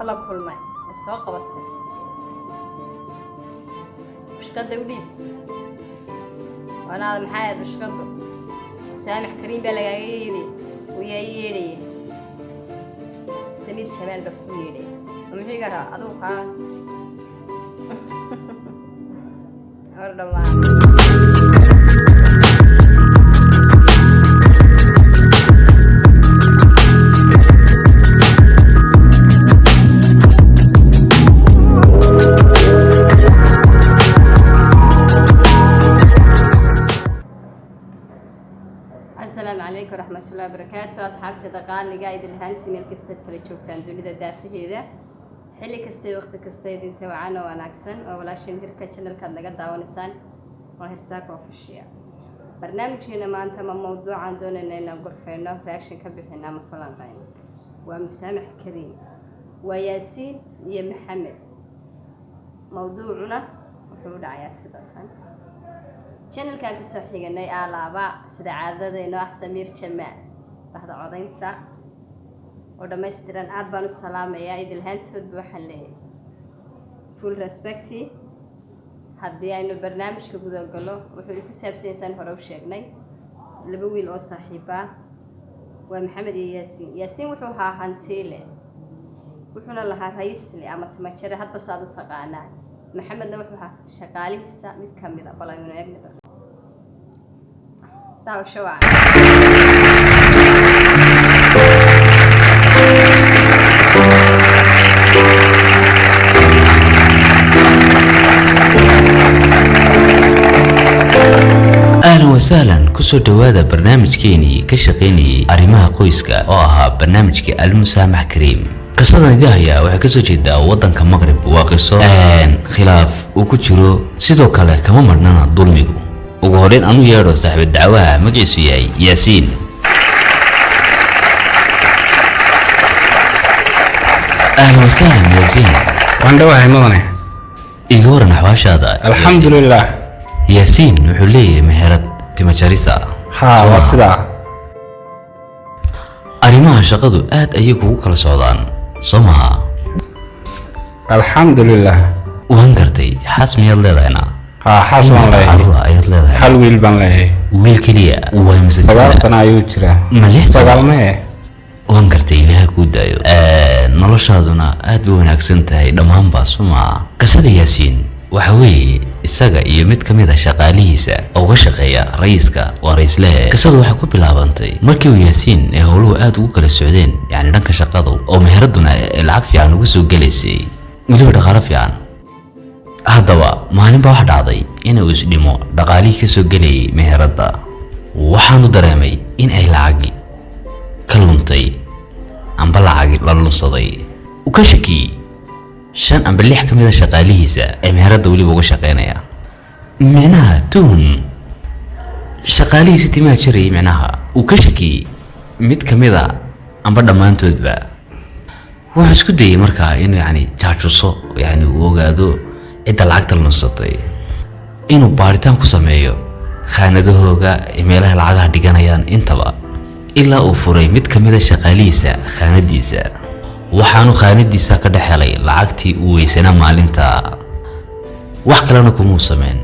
الله كل ما السواق بس مش قد وديب وانا محايد مش قد سامح كريم بلغايلي ويايلي سمير شمال بكويلي ومحي قرا ادوكا أردما السلام عليكم ورحمة الله وبركاته أصحابتي دقال اللي قايد الهانتي ميل كستة كل شوفتان دونيدا دافعيدا حلي كستي وقت كستي دينتي وعانا وناكسن وولاشين هيركا channel كان لقد داوانسان وهرساك وفشيا برنامجنا ما أنت من موضوع عندنا إننا نقرفينا رياكشن كبيحنا مفلان غين ومسامح كريم وياسين يا محمد موضوعنا وحول عيا سيداتان channel كان كسو xigeenay alaaba sida caadadayna wax Samiir Jamaal baxda codaynta oo dhameystiran aad baan u salaamayaa idil hantood waxaan leeyahay full respect haddii aynu barnaamijka gudaha galo wuxuu ku saabsan yahay hore u sheegnay laba wiil oo saaxiib ah waa Maxamed iyo Yaasiin wuxuu ahaa hantiile wuxuuna lahaa raisli ama tamajare hadba saad u taqaanaa محمد نوح شغالي مid kamid ah bal aynu eegno taa show أهلا وسهلا كسو دوادا برنامج كيني كشقيني أريمها قويسكا أو أها برنامج المسامح كريم قصة داهية waxay kasoo jeedaa wadanka Maghrib waa qiso khilaaf uu ku jiro sidoo kale kama marnana dulmigu ugu horeen aanu yeero saaxiib dacwaha magaciisu yahay Yaasiin ahlan wa sahlan Yaasiin waan dhawahay madane iga waran xawaashada alxamdulillah Yaasiin wuxuu leeyahay meherad timajarisa waa sida arimaha shaqadu aad ayay kugu kala socdaan somaha alxamdulillah waan gartay xasmiyad leedayna xaas waan leeyahay hal wiil baan leeyahay wiil kaliya waa mise 9 sano ayuu jiraa sagaalme waan gartay ilaaha ku daayo noloshaaduna aad u wanaagsan tahay dhammaan baa somaha qasada Yaasiin waxa weeye isaga iyo mid kamid ah shaqaalihiisa oo uga shaqeeya ra'iiska waa ra'iislaha qasadu waxay ku bilaabantay markii uu Yaasiin ee howluhu aad ugu kala socdeen yani dhanka shaqada oo meheraduna lacag fiican ugu soo galeysay weliba dhaqaale fiican haddaba maalin baa wax dhacday inuu isdhimo dhaqaalihii ka soo galayay meherada waxaanu dareemay in ay lacagi ka luntay amba lacagi la lunsaday u ka shakiyay 5 amba 6 kamid ah shaqaalihiisa ee meherada waliba uga shaqeynaya macnaha tuun shaqaalihiisa timaa jiray macnaha uu ka shakiyay mid kamid ah amba dhamaantoodba wuxuu isku dayay markaa inuu yani jaajuso yani uu ogaado cidda lacagta lunsatay inuu baaritaan ku sameeyo khaanadahooga meelaha lacagaha dhiganayaan intaba ilaa uu furay mid kamid ah shaqaalihiisa khaanadiisa waxaanu khaanadiisa ka dhaxelay lacagtii uu weysana maalinta wax kalena kuma sameyn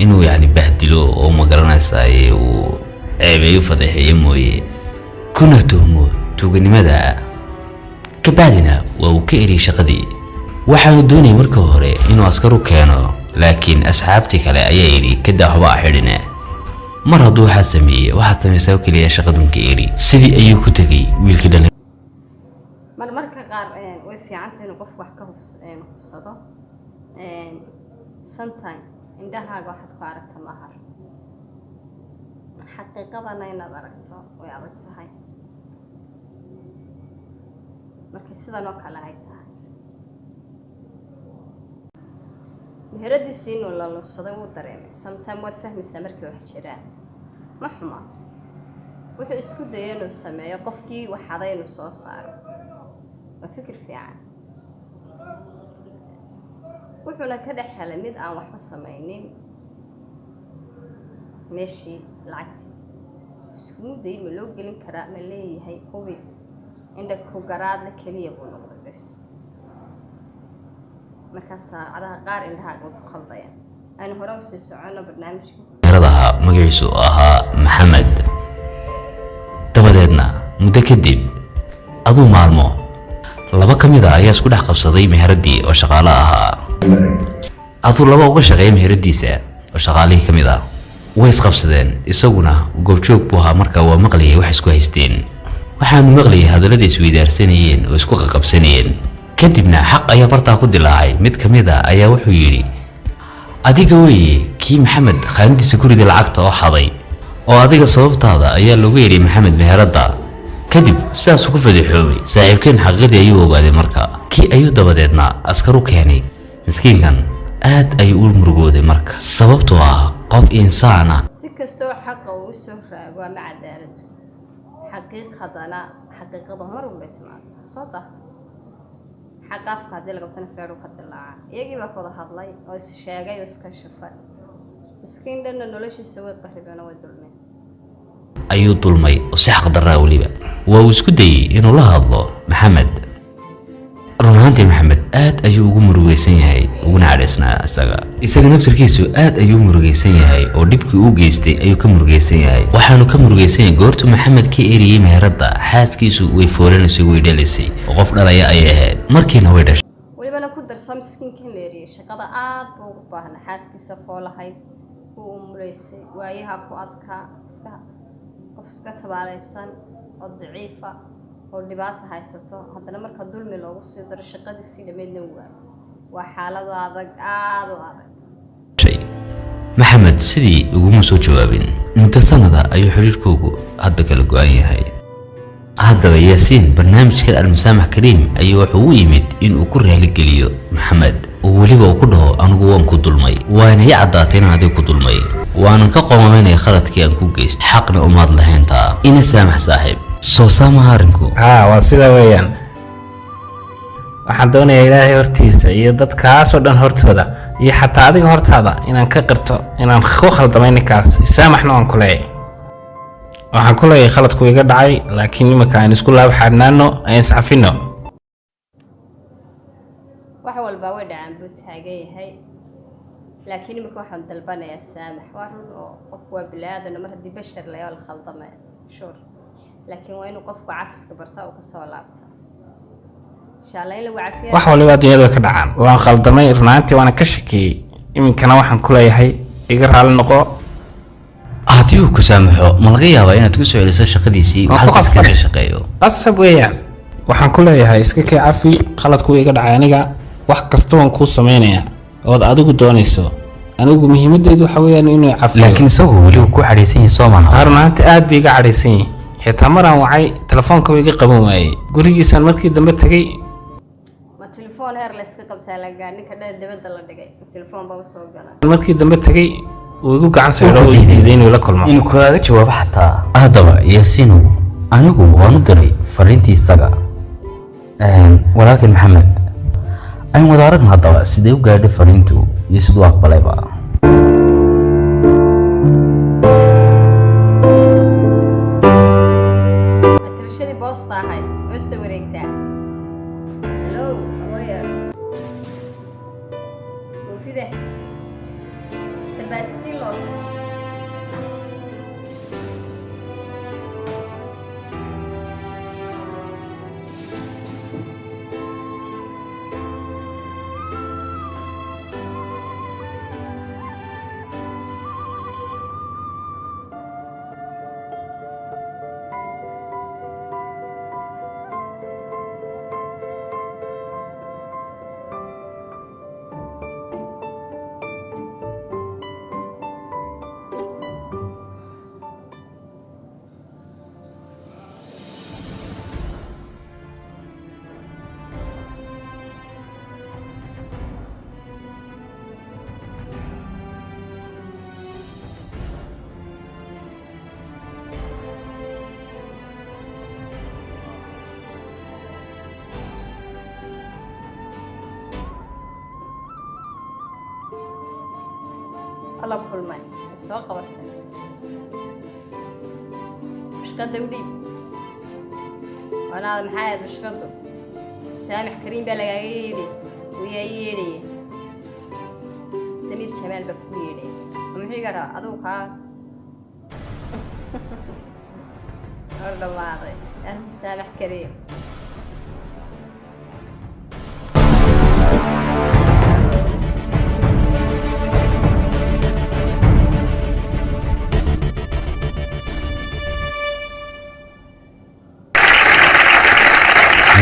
inuu yani bahdilo oo magaranaysaa uu ceebeeyo fadeexeeyo mooye kuna tuhmo tuuganimada ka baadina waa uu ka eriyay shaqadii waxaanu doonayay marka hore inuu askar u keeno laakiin asxaabtii kale ayaa yiri kada waxba xidhina mar hadduu waxa sameeyay kaliya shaqadunka eri sidii ayuu ku tagay wiilkii dhalay marmarka qaar way fiican tahay in qof wax ka hubsado sometime indhahaaga waxaad ku aragta mahar xaqiiqadana inaad aragto way adag tahay markay sidan oo kale ay tahay meheradiisii inuu la lunsaday wuu dareemay sometime waad fahmaysaa markii wax jiraan ma xuma wuxuu isku dayay inuu sameeyo qofkii waxaday inuu soo saaro waa fikir fiican wuxuuna ka dhex helay mid aan waxba samaynin meeshii lacagtii isku day ma loo gelin karaa ma leeyahay hubi indha ku garaadla keliya buu noqday bes markaas saacadaha qaar indhahaaga way ku khaldayaan aynu hore usii socono barnaamijka meheradaha magaciisu ahaa maxamed dabadeedna muddo kadib aduu maalmo laba ka mid ah ayaa isku dhex qabsaday meheradii oo shaqaale ahaa aduu laba uga shaqeeyay meheradiisa oo shaqaalihii ka mid ah way isqabsadeen isaguna goobjoog buu ahaa markaa waa maqlayay wax isku haysteen waxaanu maqlayay hadallada isweydaarsanayeen oo isku qaqabsanayeen kadibna xaq ayaa bartaa ku dilaacay mid ka mid ah ayaa wuxuu yidhi adiga weeye kii maxamed khaanadiisa ku riday lacagta oo xaday oo adiga sababtaada ayaa loogu yeedhay maxamed meheradda kadib sidaasuu ku fadixoobay saaxiibkeen xaqiiqadii ayuu ogaaday marka kii ayuu dabadeedna askar u keenay miskiinkan aad ayuu u murugooday marka sababtoo ah qof insaan ah si kastoo xaqa uu soo raago ama cadaaladu xaqiiqadana xaqiiqada mar walba timaado soo daahto xaqa afka haddii laga qabtana feedhu ka dilaaca iyagii baa wada hadlay oo is sheegay oo iska shafay miskiin dhanna noloshiisa way qaribeen oo way dulmeen ayuu dulmay oo si xaqdarraa weliba waa uu isku dayey inuu la hadlo maxamed run ahaantii maxamed aad ayuu ugu murugaysan yahay uguna cadhaysnaa isaga naftirkiisu aad ayuu u murugaysan yahay oo dhibkii uu geystay ayuu ka murugaysan yahay waxaanu ka murugaysan yahay goortuu maxamed ka eriyey meheradda xaaskiisu way foolanaysay way dhalaysay oo qof dhalaya ayay ahayd markiina way dhashay welibana ku darso miskiinka in la eriyey shaqada aad buu ugu baahnaa xaaskiisa foolahayd uu umulaysay waayaha ku adkaa qof iska tabaalaysan oo daciifa oo dhibaato haysato haddana marka dulmi loogu sii daro shaqadiisii dhammeedna waa xaalado adag aad u adag maxamed sidii uguma soo jawaabin muddo sanada ayuu xiriirkoogu hadda kala go-an yahay haddaba yaasiin barnaamijkan almusaamax kariim ayuu wuxuu u yimid inuu ku raaligeliyo maxamed oo weliba uu ku dhaho anigu waan ku dulmay waana ii caddaatay inaan adiga ku dulmay waanan ka qomameynaya khaladkii aan ku geystay xaqna umaad lahayn taa ina saamax saaxiib soo saamaha arrinku waa sidaa weeyaan waxaan doonayaa ilaahay hortiisa iyo dadkaasoo dhan hortooda iyo xataa adiga hortaada inaan ka qirto inaan ku khaldamay ninkaas saamaxna waan ku leeyahay waxaan ku leeyahay khaladku iga dhacay laakiin iminka aan isku laab xaadhnaano aan iscafino wax walba way dhacaan buu taagan yahay laakiin iminka waxaan dalbanayaa saamax waa run oo qofku waa bilaadan mar haddii bashar layaa la khaldamay shuur laakiin waa inuu qofku cafiska barta uu kasoo laabta insha allah in lagu cafiyo wax waliba dunyada way ka dhacaan waan khaldamay runaantii waana ka shakiyey iminkana waxaan ku leeyahay iga raali noqo haddii uu ku saamaxo ma laga yaabaa inaad ku soo celiso shaqadiisii waxaad iskaga shaqeeyo qasab weeyaan waxaan ku leeyahay iska kii cafi khaladku iga dhacay aniga wax kasta waan kuu samaynayaa ood adigu doonayso anigu muhiimadeedu waxa weeyaan inuu cafiyo laakiin isagu weli ku cadhaysan yahay soo maaha runaantii aad bay iga cadhaysan yahay xitaa maraan wacay telefoonka way iga qaban waayey gurigiisaan markii dambe tegey ma telefoon heer la iska qabtaa lagaa ninka dheer dibadda la dhigay telefoon baa soo gala markii dambe tegey uu igu gacan saydho oo diiday inuu la kulmo inuu kaaga jawaabo xataa haddaba yaasiinow anigu waan u diray fariintii isaga walaalkii maxamed aynu wada aragno haddaba sidee u gaadhay fariintu iyo siduu aqbalayba atirashadii boosta ahayd boosta wareegtaa hello lawyer وفي الباسكيلوس الله كل ما السوق قبرتنا مش قد ودي وانا هذا محايد بشكده سامح كريم بلغايدي ويا يدي سمير جمال بكويدي ومحي قرا ادوك ها والله واضح سامح كريم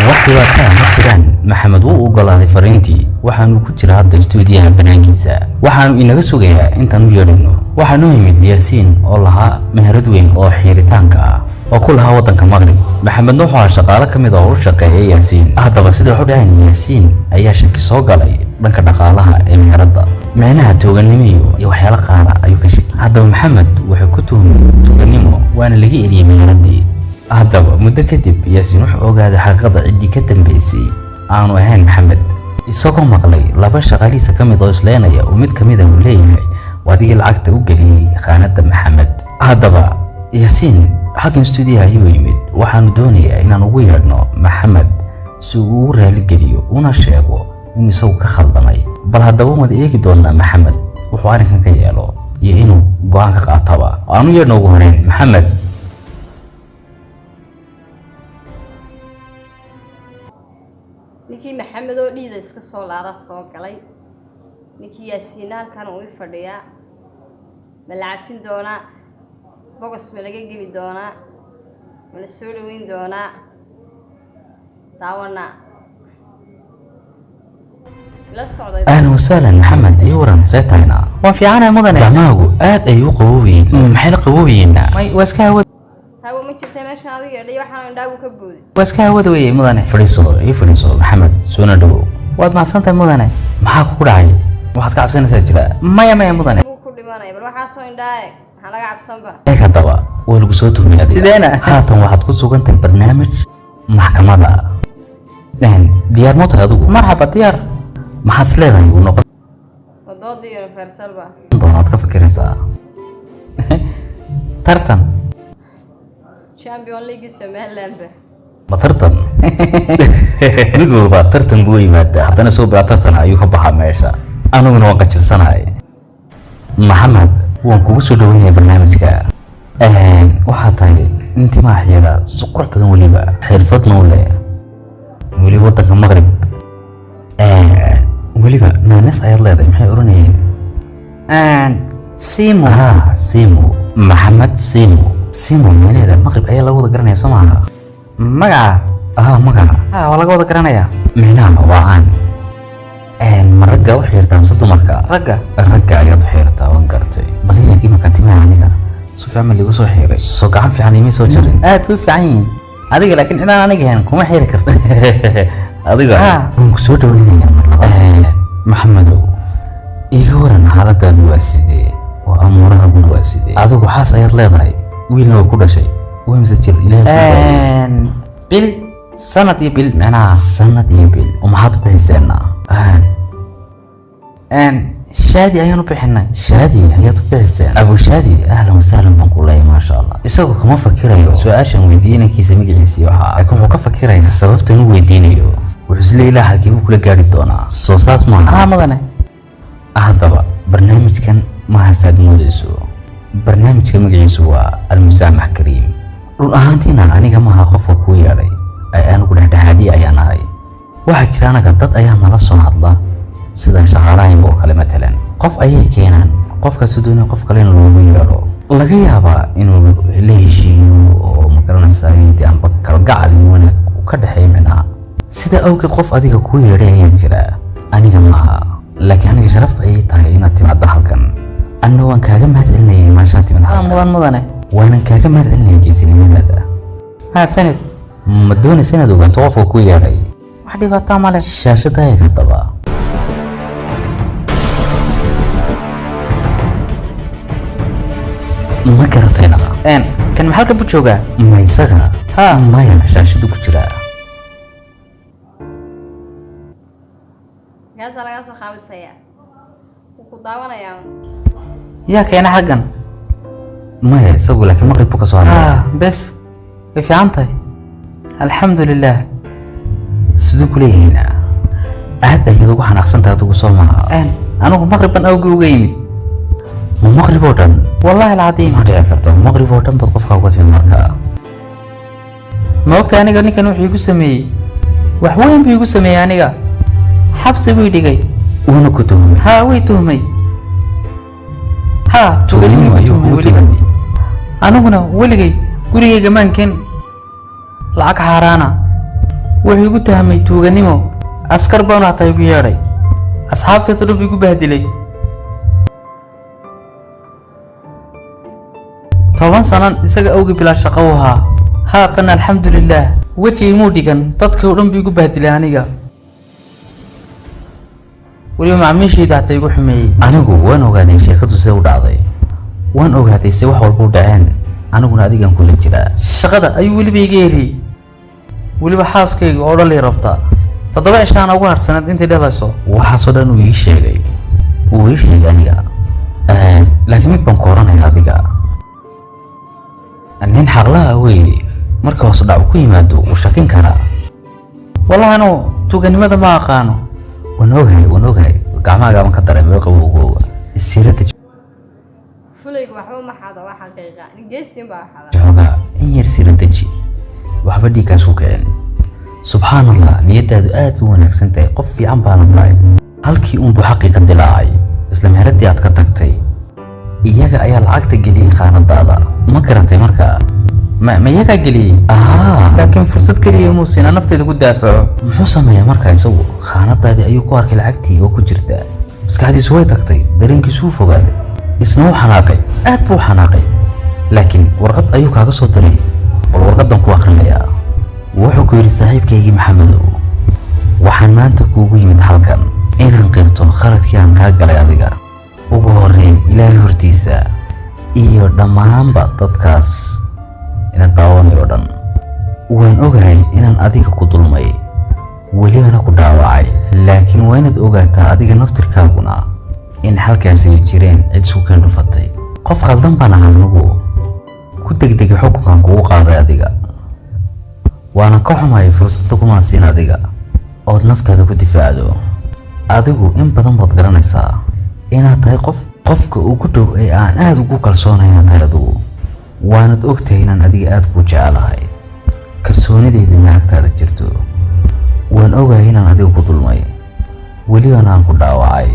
waqti waa kaa ma jiraan maxamed wuu ogolaaday fariintii waxaanu ku jira hadda stuudiyaha banaankiisa waxaanu inaga sugayaa intaan u yeedhino waxaa noo yimid yaasiin oo lahaa meherad weyn oo xiiritaanka ah oo ku lahaa waddanka maqrib maxamedna wuxuu ahaa shaqaale ka mid oo u shaqeeya yaasiin haddaba sida waxu dhahan yaasiin ayaa shaki soo galay dhanka dhaqaalaha ee meheradda micnaha tooganimo iyo waxyaalo qaara ayuu ka shaki haddaba maxamed wuxuu ku tuhmay tooganimo waana laga eriyey meheraddii haddaba muddo kadib yaasiin wuxuu ogaaday xaqiiqada ciddii ka dambeysay aanu ahayn maxamed isagoo maqlay laba shaqaalihiisa ka mid oo isleenaya oo mid ka mid ah uu leeyahay waadigii lacagta u geliyey khaanadda maxamed haddaba yaasiin xaggan stuudiyaha ayuu yimid waxaanu doonayaa inaan ugu yeedhno maxamed si uu ugu raaligeliyo una sheego inuu isagu ka khaldamay bal haddaba waad eegi doonaa maxamed wuxuu arrinkan ka yeelo iyo inuu go-aan ka qaataba aanu yeedhno ugu horeyn maxamed ninkii maxamed oo dhiida iska soo laada soo galay ninkii yaasiin halkan uu fadhiyaa ma la cafin doonaa bogos ma laga geli doonaa ma la soo dhaweyn doonaa daawana la socday ahlan wasahlan maxamed iyo waran seetayna waan fiicanahay mudane gacmahaagu aad ayuu u qaboobiyiin maxay la qaboobiyiinna waa iska hawad hawo ma jirtay meeshaan adiga dhig waxaan indhaagu ka boodi waa iska hawad weeye mudane fadhiiso maxamed soona dhowow waad mahadsantahay mudane maxaa kugu dhacay waxaad ka cabsanaysaa jira maya mudane buu ku dhimanaya bal waxaa soo indhaaye maxaa laga cabsanba eeg haddaba waa lagu soo tuhmay adiga sideena haatan waxaad ku sugan tahay barnaamij maxkamadda diyaar moo tahay adigu marxaba diyaar maxaad is leedahay uu noqon wadoodii universalba doonaad ka fikiraysaa tartan champion league Somaliland ma tartan mid walba tartan buu yimaadaa haddana soo bilaa tartan ayuu ka baxaa meesha aniguna waan qajirsanahay maxamed waan kugu soo dhaweynaya barnaamijka waxaa tahay nin timaha xiira si qurux badan weliba xirfadna u leh weli waddanka maqrib weliba naanes ayaad leedahay maxay oranayeen simo simo maxamed simo meeleeda maqrib ayaa laga wada garanaya soo maaha magaca magaca waa laga wada garanayaa micnaha waa aan ma ragga u xiirtaa mise dumarka ragga ayaad u xiirtaa waan gartay bal iyankii markaan timaha aniga si fiican liigu soo xiiray soo gacan fiican imay soo jarin aad bay fiican yihiin adiga laakiin cidaan aniga ahayn kuma xiiri karto adiga waan ku soo dhaweynayaa mar labaad maxamedow iga waran xaaladaadu waa sidee oo amuurahaguna waa sidee adigu xaas ayaad leedahay wiilna way ku dhashay way mise jir ilaahay bil sanad iyo bil micnaha sanad iyo bil maxaad u bixiseenna shaadi ayaan u bixinay shaadi ayaad u bixiseen abu shaadi ahlan wasahlan baan ku leeyahay maasha allah isagu kama fakirayo su-aashan weydiinankiisa magaciisii waxaa laakiin wuxuu ka fakirayaa sababtan u weydiinayo wuxuu isle ilaa halkii buu kula gaari doonaa soo saas maaha mudane haddaba barnaamijkan ma hasaad moodayso barnaamijka magaciisu waa almusaamax kariim run ahaantiina aniga maaha qofka kuu yeedhay anigu dhexdhexaadiye ayaan ahay waxaa jira anaga dad ayaa nala soo hadla sida shaqaalahaynba oo kale matalan qof ayay keenaan qofkaasi doonaya qof kale in loogu yeedho laga yaabaa inuu la heshiiyo oo magaranaysaa amba kalgacal iyo wanaag ka dhexeeya micnaha sida awgeed qof adiga kuu yeedhay ayaan jiraa aniga maaha laakiin aniga sharafta ayay tahay inaad timaadda halkan anna waan kaaga mahad celinayay maashaan timid mudane waanan kaaga mahad celinaya geesinimadaada sanid ma doonaysa inaad ogaato qofka kuu yeedhay wax dhibaataa male shaashada eeg haddaba ma garatayna kan maxalka buu joogaa ma isaga maya shaashadu ku jiraa gaasa laga soo qaabisaya ku daawanayaa yaa keena xaggan maya isagu laakiin maqrib buu ka soo hadlaya bes way fiican tahay alxamdulilah siduu ku leeyahayna aad ayaad ugu xanaaqsantahay adigu soo maaha anigu maqriban awgii uga yimid ma maqrib oo dhan wallahi alcadiim ma dhici karto maqrib oo dhan baad qofka uga timid markaa ma ogta aniga ninkan wuxuu igu sameeyey wax weyn buu igu sameeyey aniga xabsi buu dhigay uuna ku tuhmay haa way tuhmay haa tuuganimo ayuu kugu tuhmay aniguna weligay gurigayga maankeen lacag xaaraana wuxuu igu tahmay tuuganimo askar baanu hataa igu yeedhay asxaabteedu dhan buu igu bahdilay 10 sano isaga awgi bilaa shaqo u ahaa haatan alxamdulilah wejigay muu dhigan dadkii oo dhan buu igu bahdilay aniga weliba macmiishayda hataa igu xumeeyey anigu waan ogaaday sheekadu sida u dhacday waan ogaaday se wax walba u dhaceen aniguna adigan kula jiraa shaqada ayuu weliba iga heliyey weliba xaaskayga oo dhalay rabta 7 cishaan ugu harsanad intay dhalayso waxaasoo dhan uu ii sheegay aniga laakiin mid baan ku oranaya adiga nin xaqlaha weeye marka hoos dhac ku yimaado wuu shakin karaa wallahi anu tuuganimada ma aqaano waan ogahay gacmahaaga aan ka dareemay qabowgooga isirada fulaygu waxba ma xado wax xaqiiqa geesin baa xada jooga in yar siradaji waxba dhiiggaas ku kicin subxaanallah niyadaadu aad u wanaagsan tahay qof fiican baana tahay halkii uun buu xaqii ka dilaacay isla meheradii aad ka tagtay iyaga ayaa lacagta geliyey khaanadaada ma garatay markaa ma iyagaa geliyey laakiin fursad keliya muu siina nafteeda ku daafaco muxuu sameeyaa markaa isagu khaanadaadii ayuu ku arkay lacagtii oo ku jirta maskaxdiisu way tagtay dareenkiisu wuu fogaaday isna wuu xanaaqay aad buu xanaaqay laakiin warqad ayuu kaaga soo diray bal warqadan ku akrinayaa wuxuu ku yidhi saaxiibkaygii maxamedow waxaan maanta kuugu yimid halkan inaan qirto khaladkii aan kaa galay adiga ugu horreyn ilaahay hortiisa iyo dhammaanba dadkaas ina daawanay oo dhan waan ogahay inaan adiga ku dulmay welibana ku dhaawacay laakiin waa inaad ogaataa adiga naftirkaaguna in halkaasi jireen cid isku keen dhufatay qof khaldan baan ahaa anigu ku degdegay xukunkan kugu qaaday adiga waana ka xumayay fursadda kumaan siin adiga ood naftaada ku difaacdo adigu in badan baad garanaysaa inaad tahay qofka ugu dhow ee aan aad ugu kalsoonay inaad tahay adigu waanad ogtahay inaan adiga aad kuu jecelahay kalsoonidaydu naagtaada jirto waan ogahay inaan adiga ku dulmay welibana aan ku dhaawacay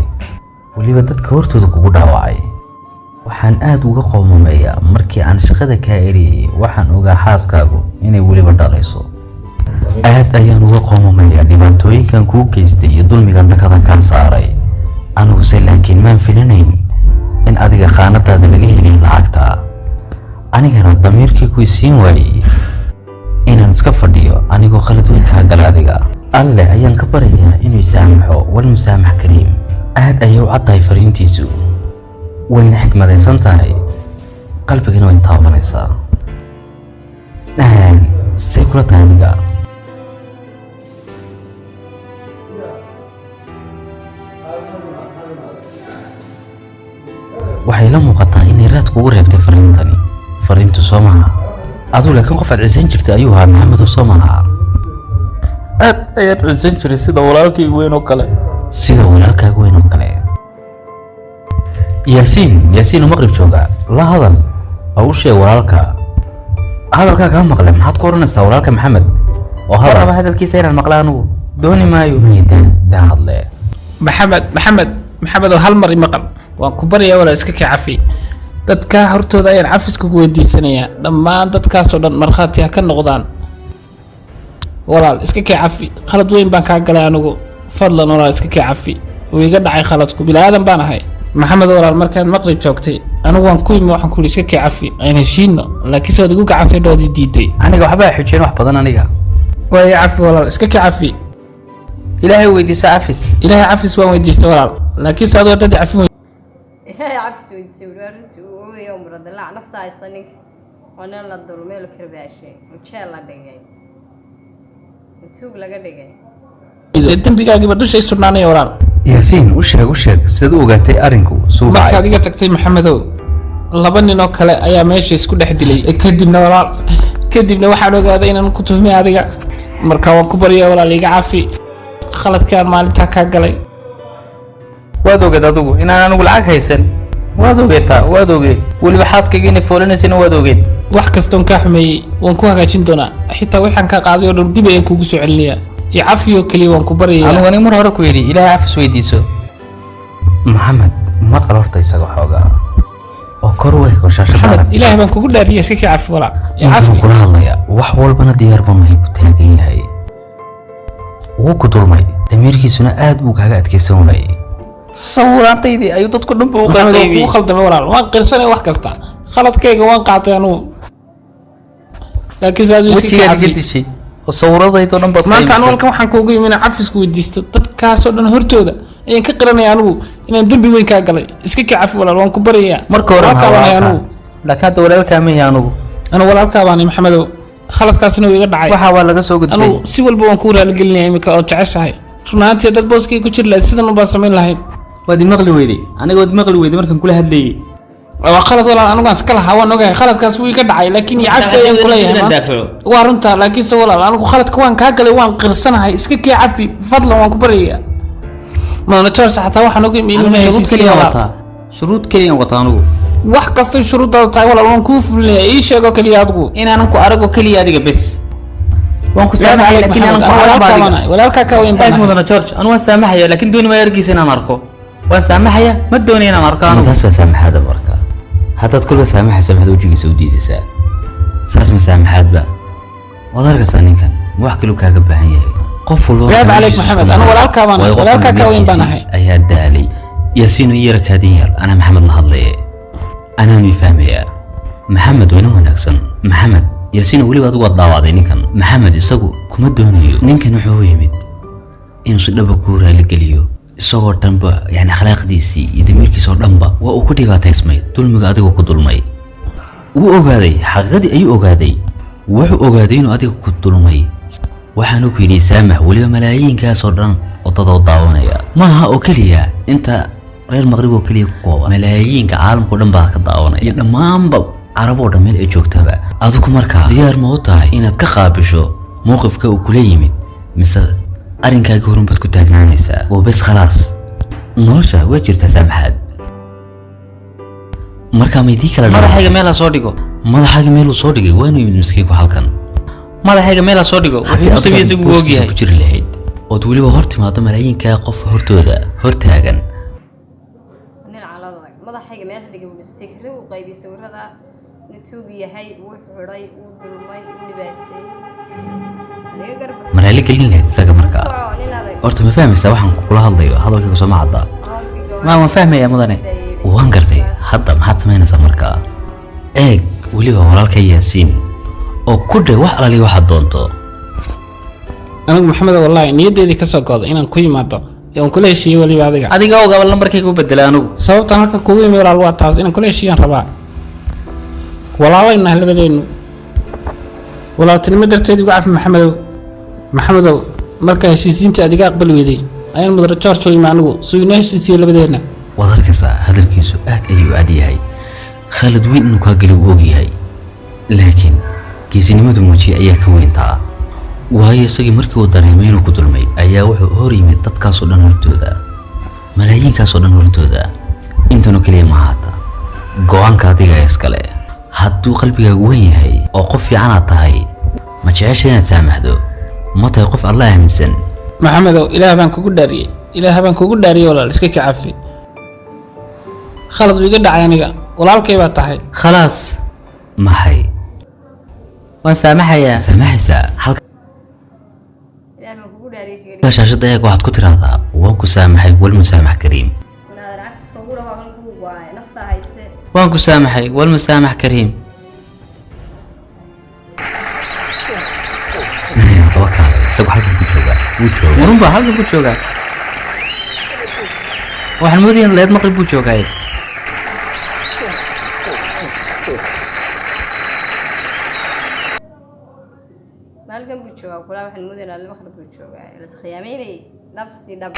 weliba dadka hortooda kugu dhaawacay waxaan aad uga qoomameeyaa markii aan shaqada kaa eriyay waxaan ogaa xaaskaagu inay weliba dhalayso aad ayaan uga qoomameeyaa dhibaatooyinkan kuu geystay iyo dulmigan dhakadan kaa saaray aniguse laakiin maan filanayn in adiga khaanadaada laga helay lacagta anigana damiirkii ku isiin waayey inaan iska fadhiyo anigoo khalad weyn kaa gala adiga alle ayaan ka barayaa inuu isaamaxo walmusaamax kariim aad ayay u caddahay fariintiisu wayna xikmadaysan tahay qalbigana way taabanaysaa say kula tahay aniga waxay la muuqataa inay raad kugu reebtay fariintu soo maha aduu laakiin qof aad cisan jirtay ayuu ahaa maxamedow soo maha aad ayaad cisan jiray sida walaalkayga weyn oo kale yaasiin maqrib jooga la hadal oo u sheeg walaalka hadalkaa kaa maqle maxaad ku oranaysaa walaalka maxamed oo hadaba hadalkiisa inaan maqla anigu dooni maayo daa hadle maxamed oo hal mar imaqal waan ku baryaa walaa iska kii cafi dadka hortooda ayaan cafiska ku weydiisanayaa dhammaan dadkaasoo dhan markhaati ha ka noqdaan walaal iska kii cafi khalad weyn baan kaa galay anigu fadlan walaal iska kii cafi wuu iga dhacay khaladku bilaadan baan ahay maxamed walaal markaan maqrib joogtay anigu waan ku imi waxaan ku yidhi iska kii cafi aan heshiino laakiin saad igu gacansay dhoodii diiday aniga waxbaa xujeen wax badan aniga waaya cafi walaal iska kii cafi ilaahay weydiisa cafis ilaahay cafis waan weydiistay walaal laakiin saad wadadii cafi ilaahay cafis weydiisay waraarintii uu ooyay umradalaac nafta haysta ninka waana la dulmay la karbaashay mujeel la dhigay tuug laga dhigay dembigaagiiba dushay sugnaanaya walaal yaasiin u sheeg sidaad u ogaatay arrinku markaad iga tagtay maxamedow 2 nin oo kale ayaa meesha isku dhex dilay kadibna walaal kadibna waxaan ogaaday inaan ku tuhmay adiga marka waan ku baryaa walaal iga cafi khaladkaan maalintaa kaa galay. waad ogeed adigu inaan anigu lacag haysan waad ogeetaa waad ogeed weliba xaaskayga inay foolanaysana waad ogeed wax kastoon kaa xumeeyey waan ku hagaajin doonaa xitaa waxaan kaa qaaday oo dhan dib ayaan kuugu soo celinayaa iyo cafiyo keliya waan ku baryayaa. anigu aniga mar hore ku yidhi ilaahay cafis weydiiso. maxamed maqal horta isaga xoogaa oo kor way koshashada maxamed ilaahay baan kugu dhaariyay iska kii cafi walaal iyo cafi cafi kula hadlaya wax walbana diyaar baan ahay ku taagan yahay wuu ku dulmay damiirkiisuna aad buu kaaga adkaysan waayay sawiraantaydii ayuu dadku dhan buu maxamed waan qaybiyey kugu khaldamay walaal waan qirsanay wax kasta khaladkayga waan qaatay anugu laakiin saad iska kii wejigaad iga cafi dishay oo sawiradaydoo dhan baad maanta anu qaybisay. halkan waxaan kuugu yimi inaan cafisku weydiisto dadkaasoo dhan hortooda ayaan ka qiranaya anugu inaan dembi weyn kaa galay iska kii cafi walaal waan ku baryayaa. marka hore Walaalkaa baan ahay walaalkaa anugu laakiin hadda walaalkaa ma yahay anigu anu walaalkaa baan ahay maxamedow khaladkaasina wuu iga dhacay waxa waa laga soo gudbay anugu si walba waan kuu raaligelinaya imika oo jeceshahay run ahaantii dad booskay ku jiri lahayd sidan ubaan samayn lahayd waad imaqli weyday aniga waad imaqli weyday markaan kula hadlayay waa khalad walaal anigaan iska lahaa waan ogahay khaladkaas wuu iga dhacay laakiin iyo cafi ayaan kuleeyahay maanta. waa runtaa laakiin se walaal anigu khaladka waan kaa galay waan qirsanahay iska kii cafi fadlan waan ku baryayaa madana george xataa waxaan oga imi inuu shuruud keliya walaal wataa shuruud keliya wataa anigu wax kastay shuruuddaada tahay walaal waan kuu fulinayaa ii sheego keliya adigu inaanan ku arago keliya adiga bes waan ku saamaxaya laakiin aanan ku arag adiga walaalkaa kaa weyn aad baan mudana george anu waan saamaxaya laakiin dooni maayo argiisa inaan arko waan saamaxaya ma dooni inaan arko anigu taas waa saamaxaada marka haddaad kulba saamaxaysa maxaad wejigiisa u diidaysaa saas ma saamaxaadba waad arkaysaa ninkan ma wax kaluu kaaga baahan yahay qof walba Raab Caleek Maxamed, anu walaalkaa baan ahay, walaalkaa ka weyn baan ahay. ayaa daalay yaasiino iyo rakaadin yar anaa maxamed la hadlaye anaanu fahmayaa maxamed wayna wanaagsan maxamed yaasiino weliba adigu waad dhaawacday ninkan maxamed isagu kuma doonayo ninkan wuxuu u yimid inuu si dhaba kuu raaligeliyo isagoo dhanba yani akhlaaqdiisii iyo damiirkiisoo dhanba waa uu ku dhibaataysmay dulmiga adigoo ku dulmay wuu ogaaday xaqiiqadii ayuu ogaaday wuxuu ogaaday inuu adiga ku dulmay waxaanu ku yidhi saamax weliba malaayiinkaasoo dhan wadadoo daawanaya maaha oo keliya inta reer maqrib oo keliya ku kooban malaayiinka caalamkao dhan baa ka daawanaya iyo dhammaanba caraboo dhan meel ay joogtaba adigu markaa diyaar ma u tahay inaad ka qaabisho mowqifka uu kula yimid mise arrinkaaga horun baad ku taagnaanaysaa oo bes khalaas nolosha waa jirtaa saamaxaad markaa maydii kala madaxayga meel ha soo dhigo madaxaaga meeluu soo dhigay waanu yimid miskiinku halkan madaxayga meel ha soo dhigo wuxuu u sameeyay isagu ogyahay ku jiri lahayd ood weliba hor timaado malaayiinkaa qof hortooda hortaagan nin calada madaxayga meel dhigay buu istikri uu qaybiyay sawirada inuu tuug yahay uu xidhay uu dulmay uu dhibaateeyay laga garba malaali gelin lahayd isaga markaa soco nin adag horta ma fahmaysaa waxaan kula hadlayo hadalkayga soo ma caddaa ma waan fahmayaa mudane waan gartay hadda maxaad samaynaysaa markaa eeg weliba walaalka yaasiin oo ku dhe wax alali waxaad doonto anigu maxamed wallaahi niyaddeedii ka soo go'day inaan ku yimaado ee aan kula heshiiyey weliba adiga adiga ogaba lambarkayga u bedelay anigu sababtaan halka kugu yimi walaal waa taas inaan kula heshiiyaan rabaa walaalaynahay labadeennu walaaltinimo darteed igu cafi maxamedow markaa heshiisiinta adiga aqbali weyday ayaan mudane george u yimi anigu suu inoo heshiisiiyey labadeenna waad arkaysaa hadalkiisu aad ayuu cad yahay khalad weyn inuu kaa geli u og yahay laakiin geesinimadu muujiyay ayaa ka weyntaa waayo isagii markii uu dareemay inuu ku dulmay ayaa wuxuu hor yimid dadkaasoo dhan hortooda malaayiinkaasoo dhan hortooda intanoo keliya ma ahaata go-aanka adiga iskale hadduu qalbigaagu weyn yahay oo qof fiicanaad tahay ma jecesha inaad saamaxdo ma tahay qof alla aaminsan maxamedow ilaah baan kugu dhaariyey walaal iska ka cafi khalad uu iga dhacay aniga walaalkay baa tahay khalaas maxay waan saamaxayaa saamaxaysaa halka ilaahay baan kugu dhaariyay kaga shaashada eeg waxaad ku tiraahdaa waan ku saamaxay wal musaamax kariim dhigay cabsiska ugu dhawaaq in kugu waaye nafta hayse waan ku saamaxay wal musaamax kariim daba kaalay isagu halkan ku joogaa wuu joogaa warunba halkan ku joogaa waxaan moodaya in leed maqrib buu joogaaye maalkan buu joogaa kulaa waxaan moodaynaa laba maqrib buu joogaa las khiyaameynay nafsi dhab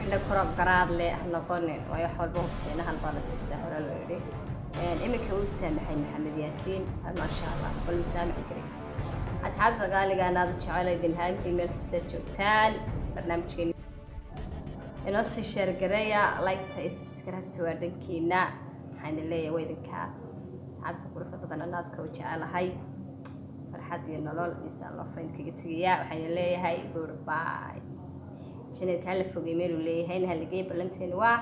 indha koro garaad leh ha noqonin waayo wax walba hubsiina hal baa la siistaa hore loo yidhi iminka uu saamaxay maxamed yaasiin maasha allah wal musaamax karay asxaab sagaaliga anaad jecel idin haantiin meel kasta joogtaan barnaamijkeena inoo sii share gareeya like iyo subscribe to waa dhankiina waxaan leeyahay waa idinka asxaabta quruxda badan anaadka u jecelahay farxad iyo nolol insaan loo fayn kaga tegayaa waxaan leeyahay goodbye channelka la fogay meel uu leeyahay hal geey balanteen waa